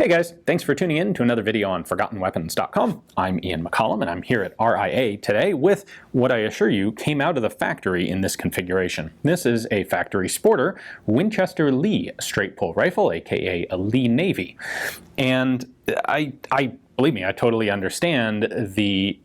Hey guys, thanks for tuning in to another video on ForgottenWeapons.com. I'm Ian McCollum and I'm here at RIA today with what I assure you came out of the factory in this configuration. This is a factory sporter Winchester Lee straight pull rifle, aka a Lee Navy. And I believe me, I totally understand the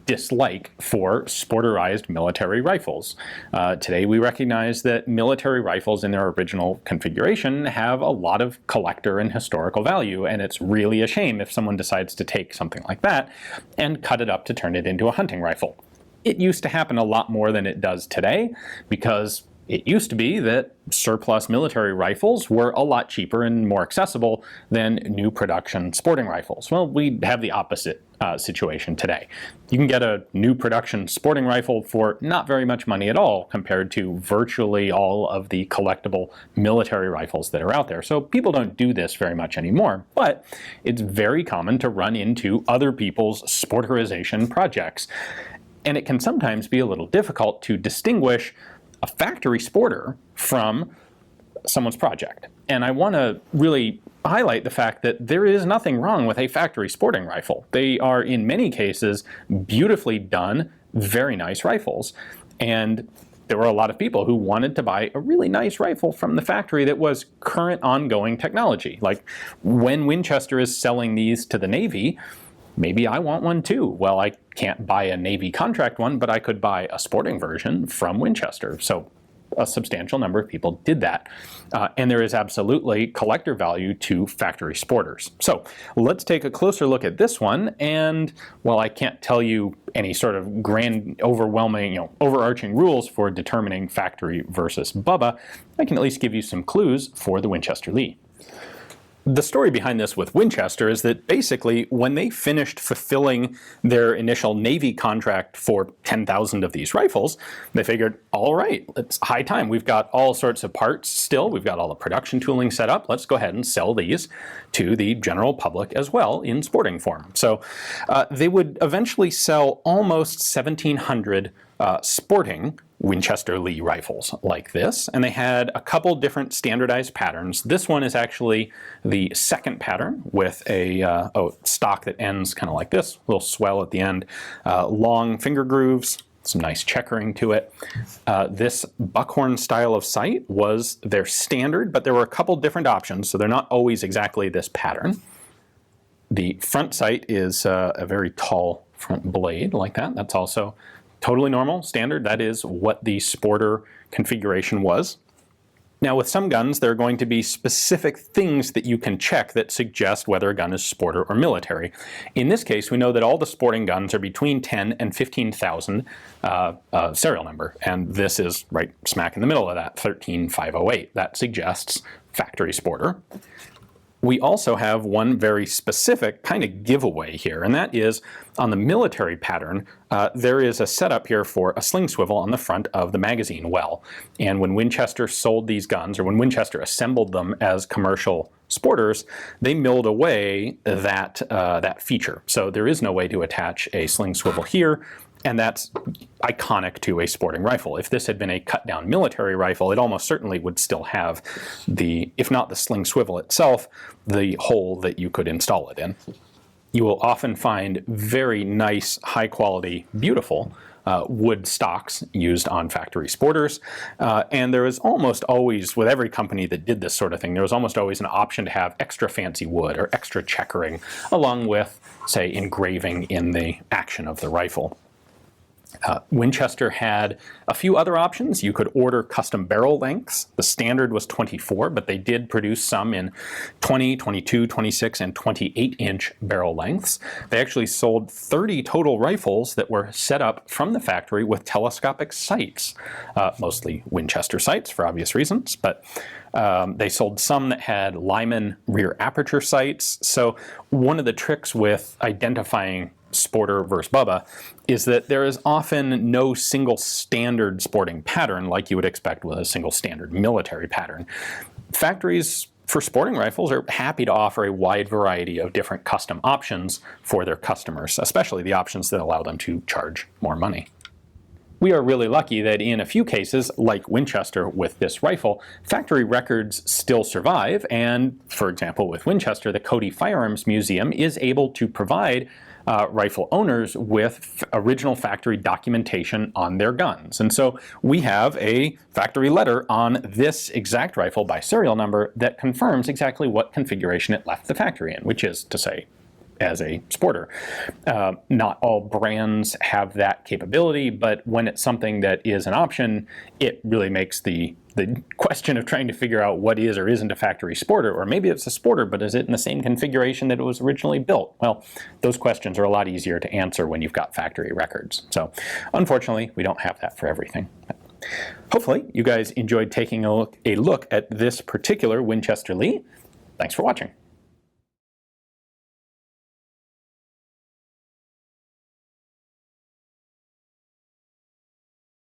dislike for sporterized military rifles. Today we recognize that military rifles in their original configuration have a lot of collector and historical value, and it's really a shame if someone decides to take something like that and cut it up to turn it into a hunting rifle. It used to happen a lot more than it does today because it used to be that surplus military rifles were a lot cheaper and more accessible than new production sporting rifles. Well, we have the opposite situation today. You can get a new production sporting rifle for not very much money at all compared to virtually all of the collectible military rifles that are out there. So people don't do this very much anymore, but it's very common to run into other people's sporterization projects. And it can sometimes be a little difficult to distinguish a factory sporter from someone's project. And I want to really highlight the fact that there is nothing wrong with a factory sporting rifle. They are, in many cases, beautifully done, very nice rifles. And there were a lot of people who wanted to buy a really nice rifle from the factory that was current ongoing technology. Like when Winchester is selling these to the Navy, maybe I want one too. Well, I can't buy a Navy contract one, but I could buy a sporting version from Winchester. So a substantial number of people did that. And there is absolutely collector value to factory sporters. So let's take a closer look at this one. And while I can't tell you any sort of grand, overwhelming, overarching rules for determining factory versus Bubba, I can at least give you some clues for the Winchester Lee. The story behind this with Winchester is that basically when they finished fulfilling their initial Navy contract for 10,000 of these rifles, they figured, all right, it's high time. We've got all sorts of parts still. We've got all the production tooling set up. Let's go ahead and sell these to the general public as well in sporting form. So they would eventually sell almost 1,700 sporting Winchester Lee rifles like this, and they had a couple different standardized patterns. This one is actually the second pattern with a stock that ends kind of like this, a little swell at the end, long finger grooves, some nice checkering to it. This buckhorn style of sight was their standard, but there were a couple different options, so they're not always exactly this pattern. The front sight is a very tall front blade like that. That's also totally normal, standard. That is what the sporter configuration was. Now with some guns, there are going to be specific things that you can check that suggest whether a gun is sporter or military. In this case, we know that all the sporting guns are between 10 and 15,000 serial number, and this is right smack in the middle of that, 13508. That suggests factory sporter. We also have one very specific kind of giveaway here, and that is on the military pattern, there is a setup here for a sling swivel on the front of the magazine well. And when Winchester sold these guns, or when Winchester assembled them as commercial sporters, they milled away that feature. So there is no way to attach a sling swivel here. And that's iconic to a sporting rifle. If this had been a cut-down military rifle, it almost certainly would still have the, if not the sling swivel itself, the hole that you could install it in. You will often find very nice, high-quality, beautiful wood stocks used on factory sporters. And there is almost always, with every company that did this sort of thing, there was almost always an option to have extra fancy wood or extra checkering, along with, say, engraving in the action of the rifle. Winchester had a few other options. You could order custom barrel lengths. The standard was 24, but they did produce some in 20, 22, 26, and 28-inch barrel lengths. They actually sold 30 total rifles that were set up from the factory with telescopic sights, mostly Winchester sights for obvious reasons, but they sold some that had Lyman rear aperture sights. So one of the tricks with identifying sporter versus Bubba is that there is often no single standard sporting pattern like you would expect with a single standard military pattern. Factories for sporting rifles are happy to offer a wide variety of different custom options for their customers, especially the options that allow them to charge more money. We are really lucky that in a few cases, like Winchester with this rifle, factory records still survive, and for example with Winchester, the Cody Firearms Museum is able to provide rifle owners with original factory documentation on their guns. And so we have a factory letter on this exact rifle by serial number that confirms exactly what configuration it left the factory in, which is to say, as a sporter. Not all brands have that capability, but when it's something that is an option, it really makes the question of trying to figure out what is or isn't a factory sporter, or maybe it's a sporter, but is it in the same configuration that it was originally built? Well, those questions are a lot easier to answer when you've got factory records. So unfortunately, we don't have that for everything. Hopefully, you guys enjoyed taking a look at this particular Winchester Lee. Thanks for watching.